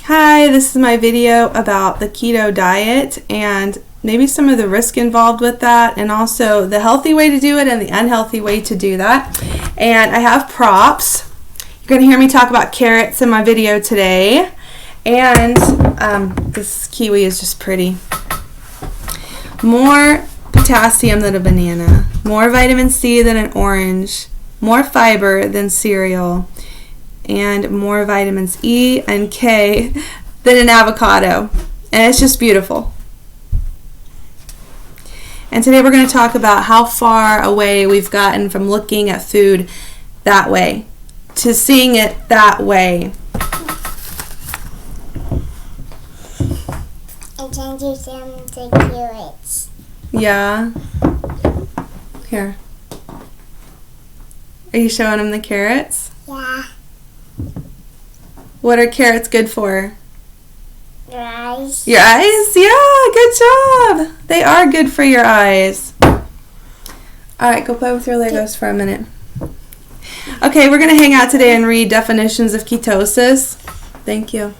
Hi, this is my video about the keto diet and maybe some of the risk involved with that, and also the healthy way to do it and the unhealthy way to do that. And I have props. You're going to hear me talk about carrots in my video today. And this kiwi is just pretty. More potassium than a banana, more vitamin C than an orange, more fiber than cereal, and more vitamins E and K than an avocado. And it's just beautiful. And today we're going to talk about how far away we've gotten from looking at food that way to seeing it that way. I'm trying to send the carrots. Yeah. Here. Are you showing them the carrots? Yeah. What are carrots good for? Your eyes. Your eyes? Yeah, good job. They are good for your eyes. Alright, go play with your Legos for a minute. Okay, we're going to hang out today and read definitions of ketosis. Thank you.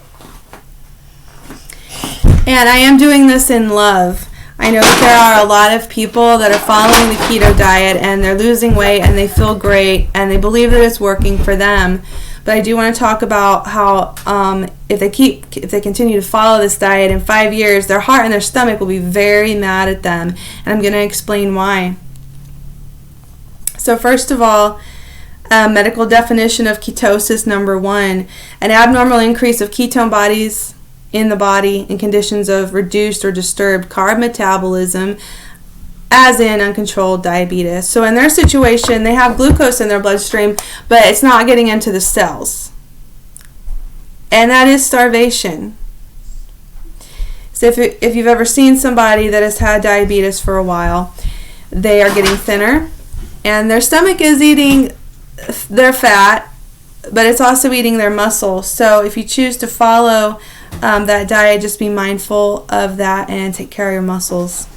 And I am doing this in love. I know that there are a lot of people that are following the keto diet and they're losing weight and they feel great and they believe that it's working for them. But I do want to talk about how if they continue to follow this diet in 5 years, their heart and their stomach will be very mad at them. And I'm going to explain why. So first of all, medical definition of ketosis number 1, an abnormal increase of ketone bodies in the body in conditions of reduced or disturbed carb metabolism, as in uncontrolled diabetes. So in their situation, they have glucose in their bloodstream, but it's not getting into the cells. And that is starvation. So if you've ever seen somebody that has had diabetes for a while, they are getting thinner, and their stomach is eating their fat, but it's also eating their muscle. So if you choose to follow that diet, just be mindful of that and take care of your muscles.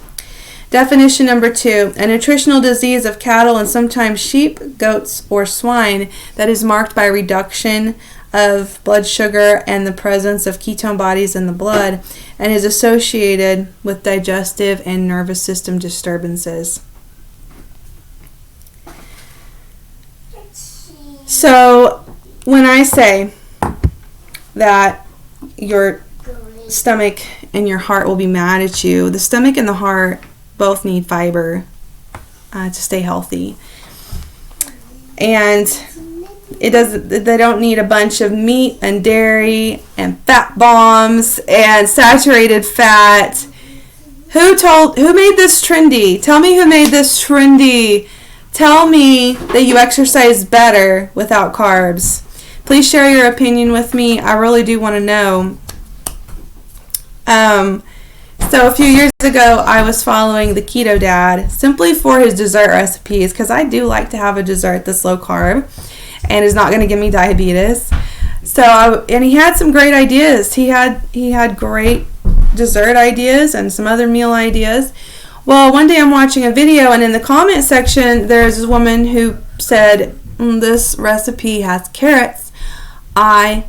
Definition number 2, a nutritional disease of cattle and sometimes sheep, goats, or swine that is marked by reduction of blood sugar and the presence of ketone bodies in the blood and is associated with digestive and nervous system disturbances. So when I say that your stomach and your heart will be mad at you, the stomach and the heart both need fiber to stay healthy. And they don't need a bunch of meat and dairy and fat bombs and saturated fat. Who made this trendy? Tell me who made this trendy. Tell me that you exercise better without carbs. Please share your opinion with me. I really do want to know. So a few years ago, I was following the Keto Dad simply for his dessert recipes, because I do like to have a dessert that's low carb and is not going to give me diabetes. And he had some great ideas. He had great dessert ideas and some other meal ideas. Well, one day I'm watching a video, and in the comment section, there's this woman who said, this recipe has carrots. I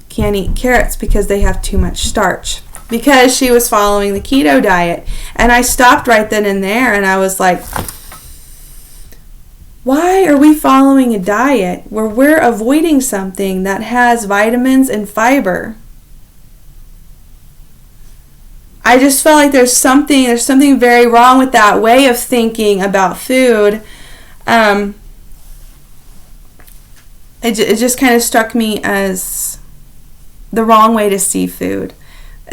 can't eat carrots because they have too much starch. Because she was following the keto diet. And I stopped right then and there, and I was like, why are we following a diet where we're avoiding something that has vitamins and fiber? I just felt like there's something very wrong with that way of thinking about food. It just kind of struck me as the wrong way to see food.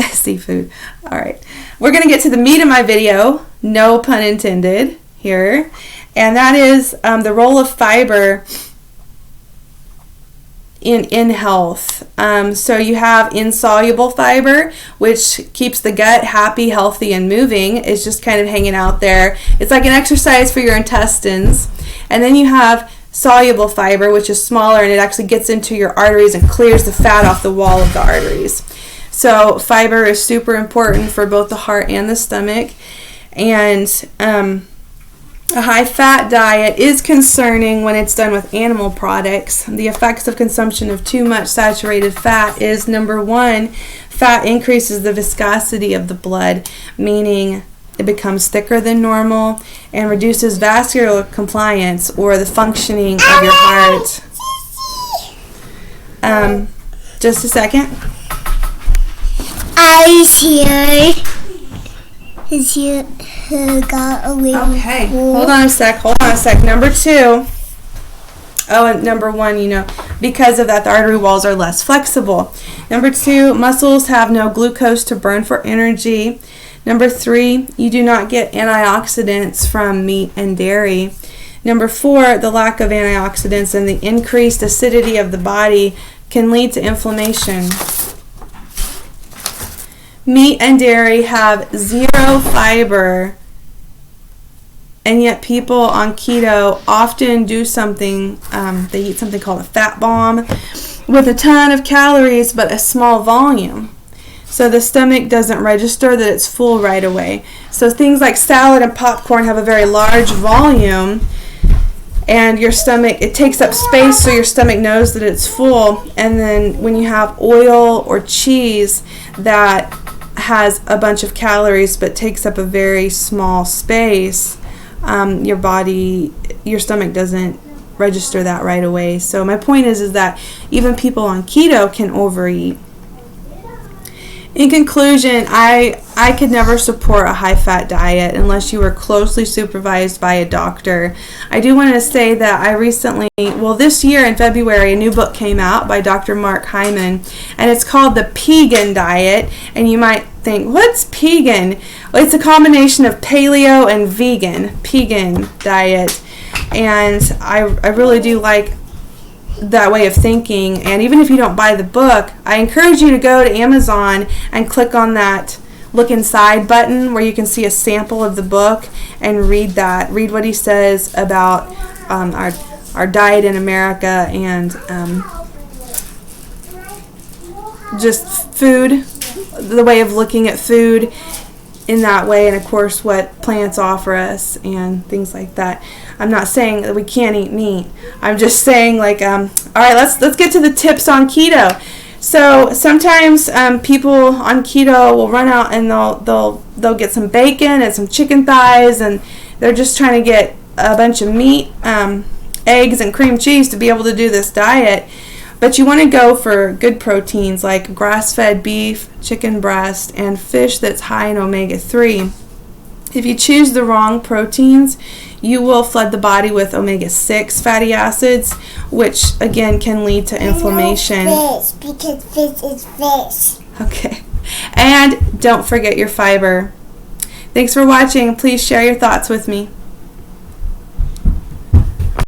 Seafood. All right. We're going to get to the meat of my video, no pun intended here, and that is the role of fiber in health. So you have insoluble fiber, which keeps the gut happy, healthy, and moving. It's just kind of hanging out there. It's like an exercise for your intestines. And then you have soluble fiber, which is smaller, and it actually gets into your arteries and clears the fat off the wall of the arteries. So fiber is super important for both the heart and the stomach. And A high-fat diet is concerning when it's done with animal products. The effects of consumption of too much saturated fat is, number one, fat increases the viscosity of the blood, meaning it becomes thicker than normal, and reduces vascular compliance or the functioning of your heart. Just a second. Ice here. Is here got away. Okay, hold on a sec. Number two. Oh, and number one, because of that, the artery walls are less flexible. Number two, muscles have no glucose to burn for energy. Number three, you do not get antioxidants from meat and dairy. Number four, the lack of antioxidants and the increased acidity of the body can lead to inflammation. Meat and dairy have zero fiber, and yet people on keto often do something, they eat something called a fat bomb with a ton of calories but a small volume. So the stomach doesn't register that it's full right away. So things like salad and popcorn have a very large volume, and your stomach, it takes up space so your stomach knows that it's full. And then when you have oil or cheese that has a bunch of calories but takes up a very small space, your stomach doesn't register that right away. So my point is that even people on keto can overeat. In conclusion, I could never support a high-fat diet unless you were closely supervised by a doctor. I do want to say that I recently, this year in February, a new book came out by Dr. Mark Hyman, and it's called The Pegan Diet. And you might think, what's pegan? Well, it's a combination of paleo and vegan, pegan diet. And I really do like that way of thinking. And even if you don't buy the book, I encourage you to go to Amazon and click on that look inside button where you can see a sample of the book and read what he says about our diet in America and just food, the way of looking at food in that way, and of course what plants offer us and things like that. I'm not saying that we can't eat meat. I'm just saying, all right, let's get to the tips on keto. So sometimes people on keto will run out and they'll get some bacon and some chicken thighs, and they're just trying to get a bunch of meat, eggs, and cream cheese to be able to do this diet. But you want to go for good proteins like grass-fed beef, chicken breast, and fish that's high in omega-3. If you choose the wrong proteins, you will flood the body with omega-6 fatty acids, which again can lead to inflammation. Fish, because fish is fish. Okay. And don't forget your fiber. Thanks for watching. Please share your thoughts with me.